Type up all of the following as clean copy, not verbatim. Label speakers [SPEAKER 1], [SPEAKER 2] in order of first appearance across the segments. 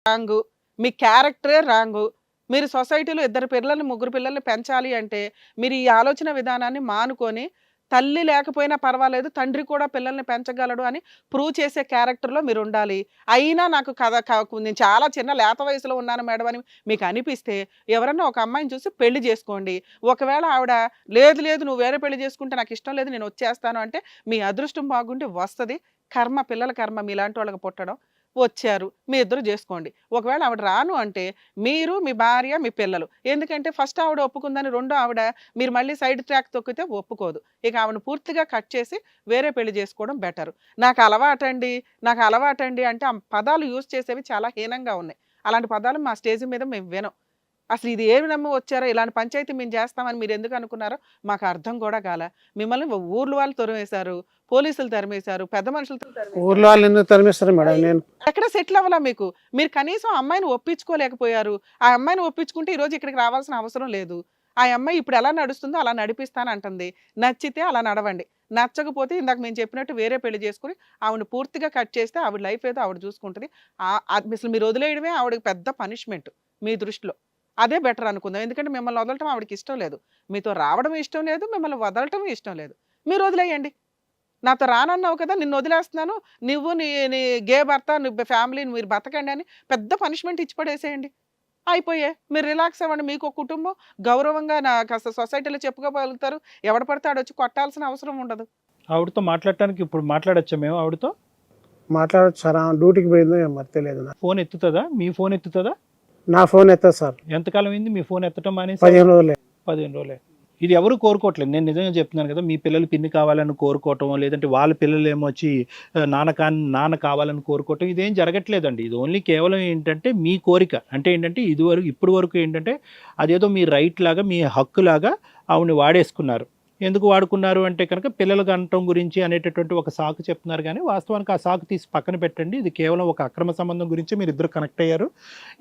[SPEAKER 1] Wrong. మీ క్యారెక్టరే wrong. మీరు సొసైటీలో ఇద్దరు పిల్లల్ని, ముగ్గురు పిల్లల్ని పెంచాలి అంటే, మీరు ఈ ఆలోచన విధానాన్ని మానుకొని, తల్లి లేకపోయినా పర్వాలేదు, తండ్రి కూడా పిల్లల్ని పెంచగలడు అని ప్రూవ్ చేసే క్యారెక్టర్‌లో మీరుండాలి. అయినా నాకు కథ నేను చాలా చిన్న లేత వయసులో ఉన్నాను మేడం అని మీకు అనిపిస్తే, ఎవరన్నా ఒక అమ్మాయిని చూసి పెళ్లి చేసుకోండి. ఒకవేళ ఆవిడ లేదు, లేదు నువ్వు వేరే పెళ్లి చేసుకుంటే నాకిష్టం లేదు నేనొచ్చేస్తాను అంటే, మీ అదృష్టం బాగుండి వస్తది. కర్మ పిల్లల కర్మ మీలాంటి వాళ్ళకి పుట్టడం. వచ్చారు. మీ ఇద్దరు జేసుకోండి. ఒకవేళ ఆవిడ రాను అంటే, మీరు, మీ భార్య, మీ పిల్లలు. ఎందుకంటే ఫస్ట్ ఆవిడ ఒప్పుకుందని, రెండో ఆవిడ మీరు మళ్ళీ సైడ్ ట్రాక్ తొక్కితే ఒప్పుకోదు. ఇక ఆవిడని పూర్తిగా కట్ చేసి వేరే పెళ్లి జేసుకోవడం బెటరు. నాకు అలవాటండి అంటే ఆ పదాలు యూజ్ చేసేవి చాలా హీనంగా ఉన్నాయి. అలాంటి పదాలు మా స్టేజ్ మీద మేము వినం. అసలు ఇది ఏమి నమ్మి వచ్చారో, ఇలాంటి పంచాయతీ మేము చేస్తామని మీరెందుకు అనుకున్నారో మాకు అర్థం కూడా కాలా. మిమ్మల్ని ఊర్లు వాళ్ళు తరిమేశారు, పోలీసులు తరిమేశారు, పెద్ద మనుషులతో
[SPEAKER 2] ఊర్లో
[SPEAKER 1] తరిమేశారు.
[SPEAKER 2] వాళ్ళు ఎందుకు తరిమేస్తారు మేడం? నేను
[SPEAKER 1] ఎక్కడ సెటిల్ అవ్వాలా మీకు? మీరు కనీసం ఆ అమ్మాయిని ఒప్పించుకోలేకపోయారు. ఆ అమ్మాయిని ఒప్పించుకుంటే ఈరోజు ఇక్కడికి రావాల్సిన అవసరం లేదు. ఆ అమ్మాయి ఇప్పుడు ఎలా నడుస్తుందో అలా నడిపిస్తానంటుంది. నచ్చితే అలా నడవండి. నచ్చకపోతే ఇందాక మేము చెప్పినట్టు వేరే పెళ్లి చేసుకొని ఆవిడని పూర్తిగా కట్ చేస్తే ఆవిడ లైఫ్ ఏదో ఆవిడ చూసుకుంటది. అసలు మీరు వదిలేయడమే ఆవిడకి పెద్ద పనిష్మెంట్ మీ దృష్టిలో. అదే బెటర్ అనుకుందాం. ఎందుకంటే మిమ్మల్ని వదలటం ఆవిడకి ఇష్టం లేదు. మీతో రావడం ఇష్టం లేదు. మిమ్మల్ని వదలటం ఇష్టం లేదు. మీరు వదిలేయండి. నాతో రానన్నావు కదా! నిన్నొదిలేస్తున్నాను. నువ్వు నీ నీ గే భర్త, నీ ఫ్యామిలీ మీరు బతకండి అని పెద్ద పనిష్మెంట్ ఇచ్చి పడేసేయండి. అయిపోయే. మీరు రిలాక్స్ అవ్వండి. మీకో కుటుంబం గౌరవంగా కాస్త సొసైటీలో చెప్పుకోగలుగుతారు. ఎవడు పడితే ఆడొచ్చి కొట్టాల్సిన అవసరం ఉండదు.
[SPEAKER 3] ఆవిడతో మాట్లాడటానికి ఇప్పుడు మాట్లాడొచ్చా మేము ఆవిడతో?
[SPEAKER 2] మాట్లాడచ్చు సార్. ఆమె డ్యూటీకి పోయిందో ఏమో మరి తెలియదు నాకు.
[SPEAKER 3] ఫోన్ ఎత్తుతుందా? మీ ఫోన్ ఎత్తుతుందా?
[SPEAKER 2] నా ఫోన్ ఎత్తదు సార్.
[SPEAKER 3] ఎంతకాలం అయింది మీ ఫోన్ ఎత్తటం మానేసి?
[SPEAKER 2] 15 రోజులే.
[SPEAKER 3] 15 రోజులే. ఇది ఎవరు కోరుకోవట్లేదు. నేను నిజంగా చెప్తున్నాను కదా, మీ పిల్లలు పిన్ని కావాలని కోరుకోవటం, లేదంటే వాళ్ళ పిల్లలు ఏమొచ్చి నాన్న కావాలని కోరుకోవటం, ఇదేం జరగట్లేదండి. ఇది ఓన్లీ కేవలం ఏంటంటే మీ కోరిక. అంటే ఏంటంటే ఇప్పటి వరకు ఏంటంటే అదేదో మీ రైట్ లాగా, మీ హక్కు లాగా ఆవిడని వాడేసుకున్నారు. ఎందుకు వాడుకున్నారు అంటే కనుక పిల్లలు కనటం గురించి అనేటటువంటి ఒక సాకు చెప్తున్నారు. కానీ వాస్తవానికి ఆ సాకు తీసి పక్కన పెట్టండి. ఇది కేవలం ఒక అక్రమ సంబంధం గురించి మీరు ఇద్దరు కనెక్ట్ అయ్యారు.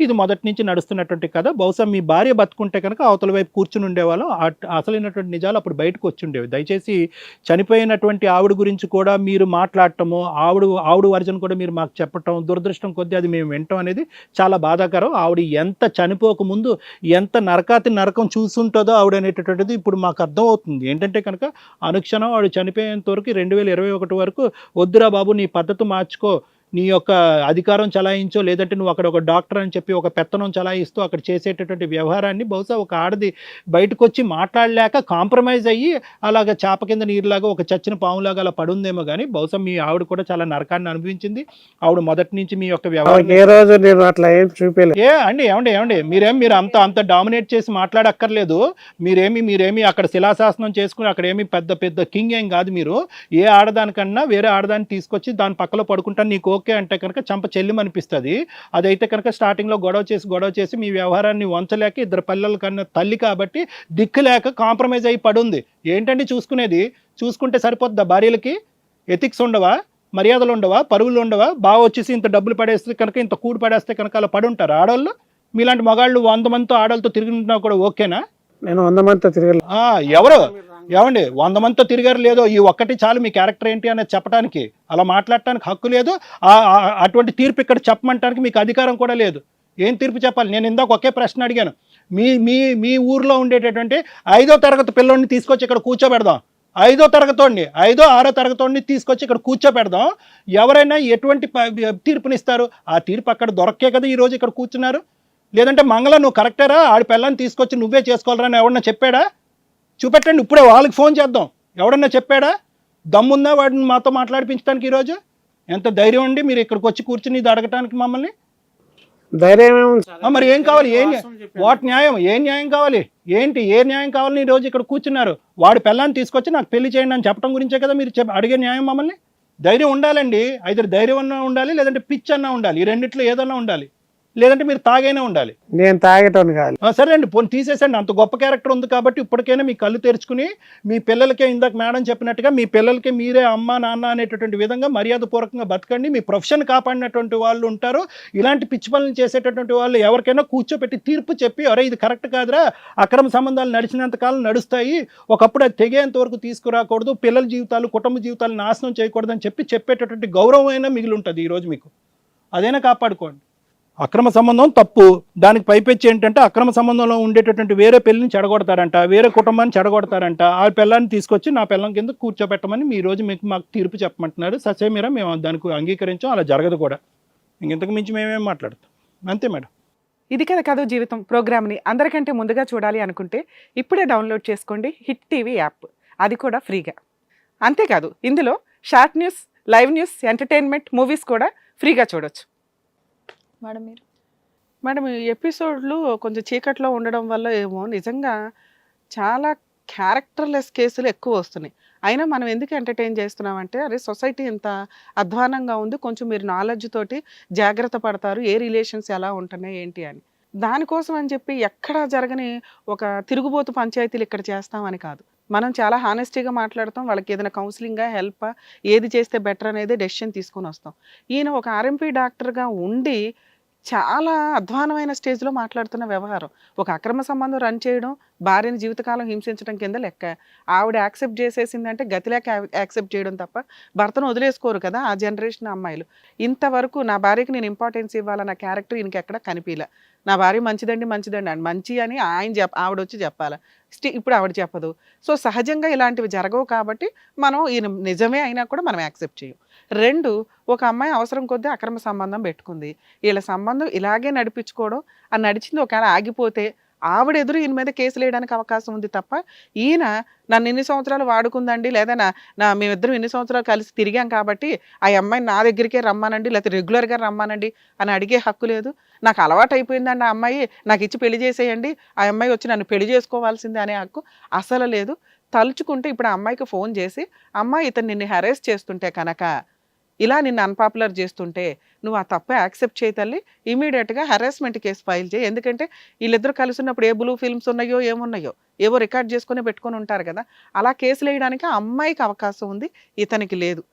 [SPEAKER 3] ఇది మొదటి నుంచి నడుస్తున్నటువంటి కథ. బహుశా మీ భార్య బతుకుంటే కనుక అవతల వైపు కూర్చుని ఉండేవాళ్ళం. అసలైనటువంటి నిజాలు అప్పుడు బయటకు వచ్చి ఉండేవి. దయచేసి చనిపోయినటువంటి ఆవిడ గురించి కూడా మీరు మాట్లాడటము, ఆవిడ వర్జన్ కూడా మీరు మాకు చెప్పటం, దురదృష్టం కొద్దీ అది మేము వినటం అనేది చాలా బాధాకరం. ఆవిడ ఎంత చనిపోకముందు ఎంత నరకం చూసుంటుందో ఆవిడ అనేటటువంటిది ఇప్పుడు మాకు అర్థమవుతుంది. ఏంటంటే కనుక అనుక్షణం వాడు చనిపోయేంత వరకు 2021 వరకు వద్దురా బాబు నీ పద్ధతి మార్చుకో, నీ యొక్క అధికారం చలాయించో, లేదంటే నువ్వు అక్కడ ఒక డాక్టర్ అని చెప్పి ఒక పెత్తనం చలాయిస్తూ అక్కడ చేసేటటువంటి వ్యవహారాన్ని బహుశా ఒక ఆడది బయటకు వచ్చి మాట్లాడలేక కాంప్రమైజ్ అయ్యి అలాగ చాప కింద నీరులాగా ఒక చచ్చిన పాములాగా అలా పడుందేమో. కానీ బహుశా మీ ఆవిడ కూడా చాలా నరకాన్ని అనుభవించింది. ఆవిడ మొదటి నుంచి మీ యొక్క వ్యవహారం
[SPEAKER 2] ఏ రోజు నేను అట్లా ఏం చూపించలేదు.
[SPEAKER 3] ఏమండి మీరు అంత డామినేట్ చేసి మాట్లాడక్కర్లేదు. మీరేమి అక్కడ శిలాశాసనం చేసుకుని అక్కడ ఏమి పెద్ద కింగ్ ఏం కాదు. మీరు ఏ ఆడదానికన్నా వేరే ఆడదాన్ని తీసుకొచ్చి దాని పక్కలో పడుకుంటాను నీకు ఓకే అంటే కనుక చంప చెల్లిమనిపిస్తుంది. అదైతే కనుక స్టార్టింగ్లో గొడవ చేసి మీ వ్యవహారాన్ని వంచలేక ఇద్దరు పిల్లల కన్నా తల్లి కాబట్టి దిక్కు లేక కాంప్రమైజ్ అయ్యి పడుంది. ఏంటండి చూసుకునేది? చూసుకుంటే సరిపోద్దా? భార్యలకి ఎథిక్స్ ఉండవా? మర్యాదలు ఉండవా? పరువులు ఉండవా? బాగా వచ్చేసి ఇంత డబ్బులు పడేస్తే కనుక, ఇంత కూడు పడేస్తే కనుక అలా పడుంటారు ఆడవాళ్ళు. మీలాంటి మగాళ్ళు 100 మందితో ఆడవాళ్ళతో తిరుగుతున్నా కూడా ఓకేనా?
[SPEAKER 2] నేను 100 మందితో తిరగలేదు.
[SPEAKER 3] ఎవరు ఏమండి 100 మందితో తిరిగారు లేదో, ఈ ఒక్కటి చాలు మీ క్యారెక్టర్ ఏంటి అనేది చెప్పడానికి. అలా మాట్లాడటానికి హక్కు లేదు. అటువంటి తీర్పు ఇక్కడ చెప్పమంటానికి మీకు అధికారం కూడా లేదు. ఏం తీర్పు చెప్పాలి? నేను ఇందాక ఒకే ప్రశ్న అడిగాను. మీ ఊర్లో ఉండేటటువంటి 5వ తరగతి పిల్లోడిని తీసుకొచ్చి ఇక్కడ కూర్చోబెడదాం. 5వ తరగతోడిని 5వ 6వ తరగతోడిని తీసుకొచ్చి ఇక్కడ కూర్చోబెడదాం. ఎవరైనా ఎటువంటి తీర్పునిస్తారు? ఆ తీర్పు అక్కడ దొరక్కే కదా ఈరోజు ఇక్కడ కూర్చున్నారు. లేదంటే మంగళ నువ్వు కరెక్టరా, ఆడి పిల్లని తీసుకొచ్చి నువ్వే చేసుకోవాలని ఎవడన్నా చెప్పాడా? చూపెట్టండి. ఇప్పుడే వాళ్ళకి ఫోన్ చేద్దాం. ఎవడన్నా చెప్పాడా? దమ్ముందా వాడిని మాతో మాట్లాడిపించడానికి? ఈరోజు ఎంత ధైర్యం అండి మీరు ఇక్కడికి వచ్చి కూర్చుని ఇది అడగటానికి మమ్మల్ని?
[SPEAKER 2] ధైర్యం
[SPEAKER 3] మరి ఏం కావాలి? వాట్ న్యాయం? ఏ న్యాయం కావాలి? ఏ న్యాయం కావాలని ఈరోజు ఇక్కడ కూర్చున్నారు? వాడి పిల్లాన్ని తీసుకొచ్చి నాకు పెళ్లి చేయండి అని చెప్పడం గురించే కదా మీరు అడిగే న్యాయం మమ్మల్ని? ధైర్యం ఉండాలండి. అయితే ధైర్యం అన్నా ఉండాలి, లేదంటే పిచ్ అన్నా ఉండాలి. ఈ రెండిట్లో ఏదన్నా ఉండాలి. లేదంటే మీరు తాగైనా ఉండాలి.
[SPEAKER 2] నేను తాగేటోని కాదు.
[SPEAKER 3] సరే అండి, పోనీ తీసేసండి. అంత గొప్ప క్యారెక్టర్ ఉంది కాబట్టి ఇప్పటికైనా మీ కళ్ళు తెరుచుకుని మీ పిల్లలకే ఇందాక మేడం చెప్పినట్టుగా మీ పిల్లలకి మీరే అమ్మ నాన్న అనేటటువంటి విధంగా మర్యాదపూర్వకంగా బతకండి. మీ ప్రొఫెషన్ కాపాడినటువంటి వాళ్ళు ఉంటారు. ఇలాంటి పిచ్చి పనులు చేసేటటువంటి వాళ్ళు ఎవరికైనా కూర్చోపెట్టి తీర్పు చెప్పి, అరే ఇది కరెక్ట్ కాదురా, అక్రమ సంబంధాలు నడిచినంత కాలం నడుస్తాయి, ఒకప్పుడు అది తెగేంత వరకు తీసుకురాకూడదు, పిల్లల జీవితాలు కుటుంబ జీవితాలు నాశనం చేయకూడదని చెప్పేటటువంటి గౌరవం అయినా మిగిలి ఉంటుంది ఈరోజు మీకు. అదైనా కాపాడుకోండి. అక్రమ సంబంధం తప్పు. దానికి పైపెచ్చి ఏంటంటే అక్రమ సంబంధంలో ఉండేటటువంటి వేరే పెళ్లిని చెడగొడతారంట, వేరే కుటుంబాన్ని చెడగొడతారంట. ఆ పిల్లాన్ని తీసుకొచ్చి నా పిల్లం కింద కూర్చోబెట్టమని మీ రోజు మాకు తీర్పు చెప్పమంటున్నారు. ససేమిరా మేము దానికి అంగీకరించాం, అలా జరగదు కూడా. ఇంతకు మించి మేమేం మాట్లాడతాం. అంతే మేడం.
[SPEAKER 1] ఇది కదా కథ జీవితం ప్రోగ్రామ్ని అందరికంటే ముందుగా చూడాలి అనుకుంటే ఇప్పుడే డౌన్లోడ్ చేసుకోండి హిట్ టీవీ యాప్, అది కూడా ఫ్రీగా. అంతేకాదు ఇందులో short news, live news, entertainment, movies కూడా ఫ్రీగా చూడొచ్చు.
[SPEAKER 4] మేడం మీరు
[SPEAKER 1] మేడం ఈ ఎపిసోడ్లు కొంచెం చీకట్లో ఉండడం వల్ల ఏమో నిజంగా చాలా క్యారెక్టర్లెస్ కేసులు ఎక్కువ వస్తున్నాయి. అయినా మనం ఎందుకు ఎంటర్టైన్ చేస్తున్నామంటే అరే సొసైటీ ఇంత అధ్వానంగా ఉంది, కొంచెం మీరు నాలెడ్జ్ తోటి జాగ్రత్త పడతారు, ఏ రిలేషన్స్ ఎలా ఉంటున్నాయి ఏంటి అని. దానికోసం అని చెప్పి ఎక్కడ జరగని ఒక తిరుగుబోతు పంచాయతీలు ఇక్కడ చేస్తామని కాదు. మనం చాలా హానెస్టీగా మాట్లాడతాం, వాళ్ళకి ఏదైనా కౌన్సిలింగ్గా హెల్ప్ ఏది చేస్తే బెటర్ అనేది డెసిషన్ తీసుకొని వస్తాం. ఈయన ఒక ఆర్ఎంపీ డాక్టర్గా ఉండి చాలా అధ్వానమైన స్టేజ్లో మాట్లాడుతున్న వ్యవహారం. ఒక అక్రమ సంబంధం రన్ చేయడం, భార్యని జీవితకాలం హింసించడం కింద లెక్క. ఆవిడ యాక్సెప్ట్ చేసేసిందంటే గతిలేక యాక్సెప్ట్ చేయడం తప్ప భర్తను వదిలేసుకోరు కదా ఆ జనరేషన్ అమ్మాయిలు. ఇంతవరకు నా భార్యకి నేను ఇంపార్టెన్స్ ఇవ్వాలన్న క్యారెక్టర్ ఈయనకి ఎక్కడ కనిపించలే. నా భార్య మంచిదండి మంచిదండి అని మంచి అని ఆవిడ వచ్చి చెప్పాలి. ఇప్పుడు ఆవిడ చెప్పదు. సో సహజంగా ఇలాంటివి జరగవు కాబట్టి మనం ఈయన నిజమే అయినా కూడా మనం యాక్సెప్ట్ చేయం. 2, ఒక అమ్మాయి అవసరం కొద్దీ అక్రమ సంబంధం పెట్టుకుంది. వీళ్ళ సంబంధం ఇలాగే నడిపించుకోవడం, ఆ నడిచింది ఒకవేళ ఆగిపోతే ఆవిడ ఎదురు ఈయన మీద కేసులు వేయడానికి అవకాశం ఉంది తప్ప ఈయన నన్ను ఇన్ని సంవత్సరాలు వాడుకుందండి, లేదా మేమిద్దరం ఇన్ని సంవత్సరాలు కలిసి తిరిగాం కాబట్టి ఆ అమ్మాయిని నా దగ్గరికే రమ్మానండి, లేకపోతే రెగ్యులర్గా రమ్మానండి అని అడిగే హక్కు లేదు. నాకు అలవాటు అయిపోయిందండి ఆ అమ్మాయి, నాకు ఇచ్చి పెళ్లి చేసేయండి, ఆ అమ్మాయి వచ్చి నన్ను పెళ్లి చేసుకోవాల్సిందే అనే హక్కు అసలు లేదు. తలుచుకుంటే ఇప్పుడు ఆ అమ్మాయికి ఫోన్ చేసి, అమ్మాయి ఇతను నిన్ను హెరాస్ చేస్తుంటే కనుక, ఇలా నిన్ను అన్పాపులర్ చేస్తుంటే నువ్వు ఆ తప్పే యాక్సెప్ట్ చేయి తల్లి, ఇమీడియట్గా హెరాస్మెంట్ కేసు ఫైల్ చేయి. ఎందుకంటే వీళ్ళిద్దరు కలిసి ఉన్నప్పుడు ఏ బ్లూ ఫిల్మ్స్ ఉన్నాయో ఏమున్నాయో ఏవో రికార్డ్ చేసుకుని పెట్టుకొని ఉంటారు కదా, అలా కేసులు వేయడానికి ఆ అమ్మాయికి అవకాశం ఉంది, ఇతనికి లేదు.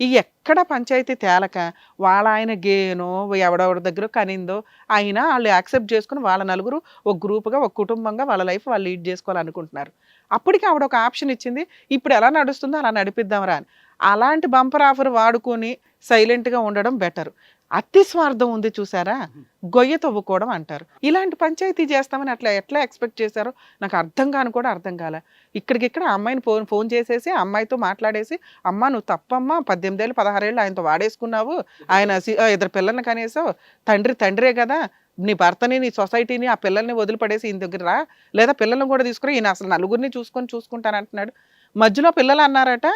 [SPEAKER 1] ఈ ఎక్కడ పంచాయతీ తేలక వాళ్ళ ఆయన గేనో ఎవడెవడి దగ్గర కనిందో అయినా వాళ్ళు యాక్సెప్ట్ చేసుకుని వాళ్ళ నలుగురు ఒక గ్రూప్గా ఒక కుటుంబంగా వాళ్ళ లైఫ్ వాళ్ళు లీడ్ చేసుకోవాలనుకుంటున్నారు. అప్పటికి ఆవిడ ఒక ఆప్షన్ ఇచ్చింది, ఇప్పుడు ఎలా నడుస్తుందో అలా నడిపిద్దాంరా అని. అలాంటి బంపర్ ఆఫర్ వాడుకొని సైలెంట్గా ఉండడం బెటర్. అతి స్వార్థం ఉంది చూసారా, గొయ్య తవ్వుకోవడం అంటారు. ఇలాంటి పంచాయతీ చేస్తామని ఎట్లా ఎక్స్పెక్ట్ చేశారో నాకు అర్థం కాని కూడా అర్థం కాలే. ఇక్కడికిక్కడ అమ్మాయిని ఫోన్ చేసేసి అమ్మాయితో మాట్లాడేసి, అమ్మ నువ్వు తప్పమ్మా, 18 ఏళ్ళు 16 ఏళ్ళు ఆయనతో వాడేసుకున్నావు, ఆయన 2 పిల్లల్ని కనేసావు, తండ్రే కదా, నీ భర్తని నీ సొసైటీని ఆ పిల్లల్ని వదిలిపడేసి ఈయన దగ్గర రా, లేదా పిల్లల్ని కూడా తీసుకురా, ఈయన అసలు నలుగురిని చూసుకుంటానంటున్నాడు. మధ్యలో పిల్లలు అన్నారట,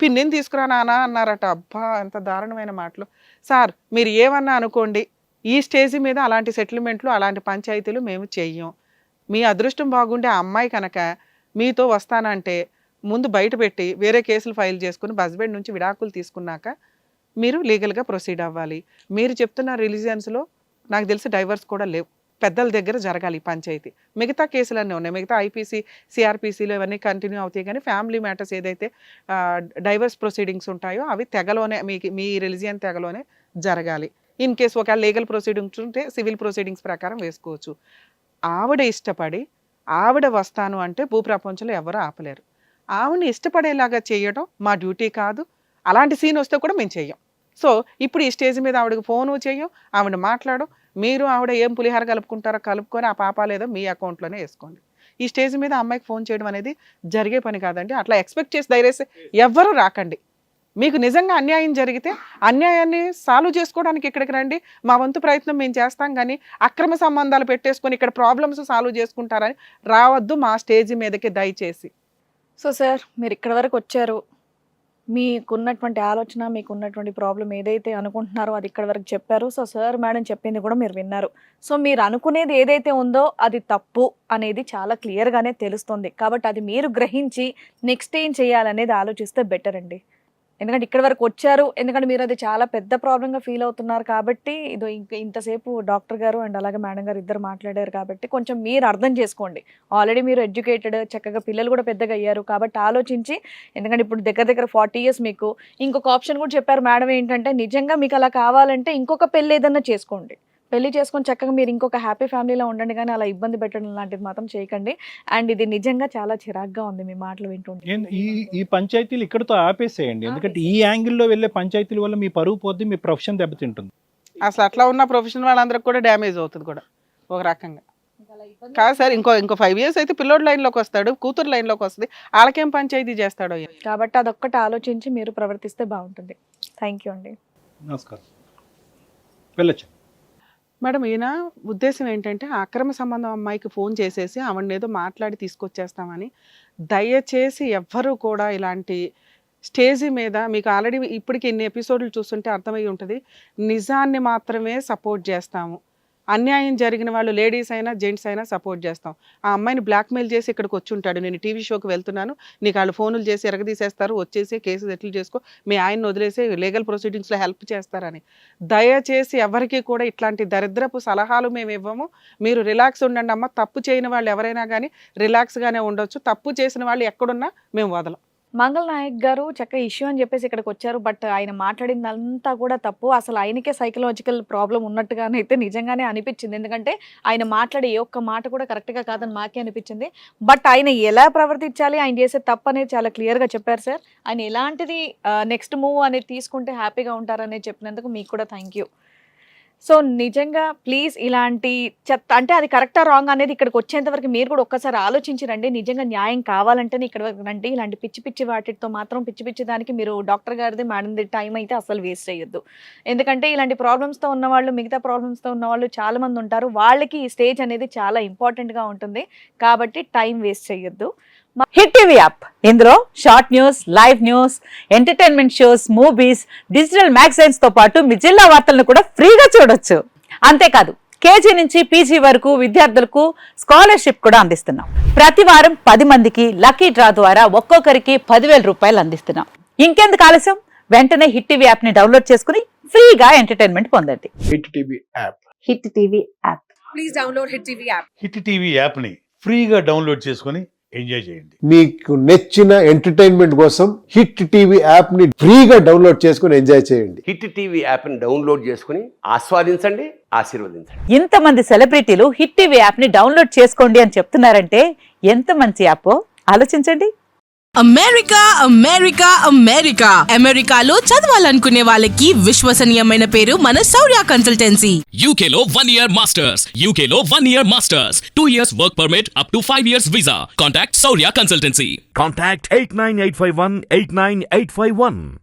[SPEAKER 1] పిన్నిని తీసుకురా నాన్న అన్నారట. అబ్బా ఎంత దారుణమైన మాటలు. సార్ మీరు ఏమన్నా అనుకోండి, ఈ స్టేజ్ మీద అలాంటి సెటిల్మెంట్లు అలాంటి పంచాయతీలు మేము చెయ్యం. మీ అదృష్టం బాగుండే ఆ అమ్మాయి కనుక మీతో వస్తానంటే ముందు బయట పెట్టి వేరే కేసులు ఫైల్ చేసుకుని హస్బెండ్ నుంచి విడాకులు తీసుకున్నాక మీరు లీగల్గా ప్రొసీడ్ అవ్వాలి. మీరు చెప్తున్న రిలీజియన్స్లో నాకు తెలిసి డైవర్స్ కూడా లేవు. పెద్దల దగ్గర జరగాలి ఈ పంచాయతీ. మిగతా కేసులన్నీ ఉన్నాయి, మిగతా ఐపీసీ సిఆర్పీసీలో ఇవన్నీ కంటిన్యూ అవుతాయి. కానీ ఫ్యామిలీ మ్యాటర్స్ ఏదైతే డైవర్స్ ప్రొసీడింగ్స్ ఉంటాయో అవి తెగలోనే మీ రిలీజియన్ తెగలోనే జరగాలి. ఇన్ కేసు ఒకవేళ లీగల్ ప్రొసీడింగ్స్ ఉంటే సివిల్ ప్రొసీడింగ్స్ ప్రకారం వేసుకోవచ్చు. ఆవిడ ఇష్టపడి ఆవిడ వస్తాను అంటే భూప్రపంచంలో ఎవరు ఆపలేరు. ఆవిడని ఇష్టపడేలాగా చేయడం మా డ్యూటీ కాదు. అలాంటి సీన్ వస్తే కూడా మేము చెయ్యం. సో ఇప్పుడు ఈ స్టేజ్ మీద ఆవిడకి ఫోను చేయం, ఆవిడ మాట్లాడు, మీరు ఆవిడ ఏం పులిహార కలుపుకుంటారో కలుపుకొని ఆ పాప లేదో మీ అకౌంట్లోనే వేసుకోండి. ఈ స్టేజ్ మీద అమ్మాయికి ఫోన్ చేయడం అనేది జరిగే పని కాదండి. అట్లా ఎక్స్పెక్ట్ చేసి ధైర్యస్తే ఎవ్వరూ రాకండి. మీకు నిజంగా అన్యాయం జరిగితే అన్యాయాన్ని సాల్వ్ చేసుకోవడానికి ఇక్కడికి రండి, మా వంతు ప్రయత్నం మేము చేస్తాం. కానీ అక్రమ సంబంధాలు పెట్టేసుకొని ఇక్కడ ప్రాబ్లమ్స్ సాల్వ్ చేసుకుంటారని రావద్దు మా స్టేజ్ మీదకి దయచేసి.
[SPEAKER 4] సో సార్ మీరు ఇక్కడ వరకు వచ్చారు, మీకున్నటువంటి ఆలోచన, మీకున్నటువంటి ప్రాబ్లం ఏదైతే అనుకుంటున్నారో అది ఇక్కడ వరకు చెప్పారు. సో సార్ మేడం చెప్పింది కూడా మీరు విన్నారు. సో మీరు అనుకునేది ఏదైతే ఉందో అది తప్పు అనేది చాలా క్లియర్గానే తెలుస్తుంది. కాబట్టి అది మీరు గ్రహించి నెక్స్ట్ ఏం చేయాలనేది ఆలోచిస్తే బెటర్ అండి. ఎందుకంటే ఇక్కడ వరకు వచ్చారు, ఎందుకంటే మీరు అది చాలా పెద్ద ప్రాబ్లంగా ఫీల్ అవుతున్నారు కాబట్టి ఇదో ఇంతసేపు డాక్టర్ గారు అండ్ అలాగే మేడం గారు ఇద్దరు మాట్లాడారు కాబట్టి కొంచెం మీరు అర్థం చేసుకోండి. ఆల్రెడీ మీరు ఎడ్యుకేటెడ్, చక్కగా పిల్లలు కూడా పెద్దగా అయ్యారు కాబట్టి ఆలోచించి, ఎందుకంటే ఇప్పుడు దగ్గర 40 years మీకు ఇంకొక ఆప్షన్ కూడా చెప్పారు మేడం ఏంటంటే, నిజంగా మీకు అలా కావాలంటే ఇంకొక పెళ్ళి ఏదన్నా చేసుకోండి, పెళ్లి చేసుకొని చక్కగా మీరు ఇంకొక హ్యాపీ ఫ్యామిలీలో ఉండండి, కానీ అలా ఇబ్బంది పెట్టడం లాంటిది మాత్రం చేయకండి. అండ్ ఇది నిజంగా చాలా చిరాగ్గా ఉంది మీ మాటలు వింటుంటే.
[SPEAKER 3] ఈ పంచాయతీలు ఇక్కడతో ఆపేసేయండి. ఎందుకంటే ఈ యాంగిల్లో వెళ్ళే పంచాయతీల వల్ల మీ పరువు పోద్ది, మీ ప్రొఫెషన్ దెబ్బతింటుంది.
[SPEAKER 1] అసలు అట్లా ఉన్న ప్రొఫెషనల్ వాళ్ళందరికి కూడా డ్యామేజ్ అవుతుంది కూడా ఒక రకంగా. కాదు సార్, ఇంకో 5 years అయితే పిల్లోడు లైన్లోకి వస్తాడు, కూతురు లైన్లోకి వస్తుంది, వాళ్ళకేం పంచాయతీ చేస్తాడో.
[SPEAKER 4] కాబట్టి అదొక్కటి ఆలోచించి మీరు ప్రవర్తిస్తే బాగుంటుంది. థ్యాంక్ యూ అండి.
[SPEAKER 3] నమస్కారం, వెళ్ళొచ్చు.
[SPEAKER 1] మేడం, ఈయన ఉద్దేశం ఏంటంటే అక్రమ సంబంధం అమ్మాయికి ఫోన్ చేసేసి ఆవిడని ఏదో మాట్లాడి తీసుకొచ్చేస్తామని. దయచేసి ఎవ్వరూ కూడా ఇలాంటి స్టేజ్ మీద, మీకు ఆల్రెడీ ఇప్పటికి ఎన్ని ఎపిసోడ్లు చూస్తుంటే అర్థమై ఉంటుంది, నిజాన్ని మాత్రమే సపోర్ట్ చేస్తాము. అన్యాయం జరిగిన వాళ్ళు లేడీస్ అయినా జెంట్స్ అయినా సపోర్ట్ చేస్తాం. ఆ అమ్మాయిని బ్లాక్మెయిల్ చేసి ఇక్కడికి వచ్చి ఉంటాడు, నేను టీవీ షోకి వెళ్తున్నాను, నీకు వాళ్ళు ఫోన్లు చేసి ఎరగదీసేస్తారు, వచ్చేసి కేసు సెటిల్ చేసుకో, మీ ఆయన్ని వదిలేసి లీగల్ ప్రొసీడింగ్స్లో హెల్ప్ చేస్తారని. దయచేసి ఎవరికి కూడా ఇట్లాంటి దరిద్రపు సలహాలు మేము ఇవ్వము. మీరు రిలాక్స్ ఉండండి అమ్మ. తప్పు చేయని వాళ్ళు ఎవరైనా కానీ రిలాక్స్గానే ఉండొచ్చు. తప్పు చేసిన వాళ్ళు ఎక్కడున్నా మేము వదలం.
[SPEAKER 4] మంగళ నాయక్ గారు చక్కగా ఇష్యూ అని చెప్పేసి ఇక్కడికి వచ్చారు. బట్ ఆయన మాట్లాడిందంతా కూడా తప్పు. అసలు ఆయనకే సైకలాజికల్ ప్రాబ్లం ఉన్నట్టుగానైతే నిజంగానే అనిపించింది. ఎందుకంటే ఆయన మాట్లాడే ఏ ఒక్క మాట కూడా కరెక్ట్గా కాదని మాకే అనిపించింది. బట్ ఆయన ఎలా ప్రవర్తించాలి, ఆయన చేసే తప్పు అనేది చాలా క్లియర్గా చెప్పారు సార్. ఆయన ఎలాంటిది నెక్స్ట్ మూవ్ అనేది తీసుకుంటే హ్యాపీగా ఉంటారనేది చెప్పినందుకు మీకు కూడా థ్యాంక్ యూ. సో నిజంగా ప్లీజ్ ఇలాంటి చెత్త, అంటే అది కరెక్టా రాంగ్ అనేది ఇక్కడికి వచ్చేంత వరకు మీరు కూడా ఒక్కసారి ఆలోచించరండి. నిజంగా న్యాయం కావాలంటేనే ఇక్కడ వరకు రండి. ఇలాంటి పిచ్చి వాటితో మాత్రం పిచ్చి దానికి మీరు డాక్టర్ గారిది మేడంది టైం అయితే అసలు వేస్ట్ చేయొద్దు. ఎందుకంటే ఇలాంటి ప్రాబ్లమ్స్తో ఉన్నవాళ్ళు, మిగతా ప్రాబ్లమ్స్తో ఉన్నవాళ్ళు చాలా మంది ఉంటారు. వాళ్ళకి ఈ స్టేజ్ అనేది చాలా ఇంపార్టెంట్గా ఉంటుంది. కాబట్టి టైం వేస్ట్ చేయొద్దు.
[SPEAKER 5] హిట్ టీవీ యాప్, ఇందులో short news, live news, entertainment shows, movies, digital magazines తో పాటు మీ జిల్లా వార్తలను కూడా ఫ్రీగా చూడొచ్చు. అంతేకాదు కేజీ నుంచి పీజీ వరకు విద్యార్థులకు స్కాలర్షిప్ కూడా అందిస్తున్నాం. ప్రతి వారం 10 మందికి లక్కీ డ్రా ద్వారా ఒక్కొక్కరికి 10,000 రూపాయలు అందిస్తున్నాం. ఇంకెందుకు ఆలస్యం, వెంటనే హిట్ టీవీ యాప్ ని డౌన్లోడ్ చేసుకుని ఫ్రీగా ఎంటర్టైన్మెంట్ పొందండి.
[SPEAKER 2] Hit TV app.
[SPEAKER 5] Hit TV app.
[SPEAKER 6] Please download hit TV app.
[SPEAKER 7] Hit TV యాప్ని ఫ్రీగా డౌన్లోడ్ చేసుకొని ఎంజాయ్ చేయండి.
[SPEAKER 8] మీకు నచ్చిన ఎంటర్టైన్మెంట్ కోసం హిట్ టీవీ యాప్ ని ఫ్రీగా డౌన్లోడ్ చేసుకుని ఎంజాయ్ చేయండి.
[SPEAKER 9] హిట్ టీవీ యాప్ని డౌన్లోడ్ చేసుకుని ఆస్వాదించండి, ఆశీర్వదించండి.
[SPEAKER 5] ఇంతమంది సెలబ్రిటీలు హిట్ టీవీ యాప్ ని డౌన్లోడ్ చేసుకోండి అని చెప్తున్నారంటే ఎంత మంచి యాప్ ఆలోచించండి.
[SPEAKER 6] అమెరికాలో చదవాలనుకునే వాళ్ళకి విశ్వసనీయమైన పేరు మన శౌర్య కన్సల్టెన్సీ.
[SPEAKER 10] UK లో 1 year masters. UK లో 1 year masters. 2 years work permit up to 5 years visa. Contact Saurya Consultancy.
[SPEAKER 11] Contact 89851 89851.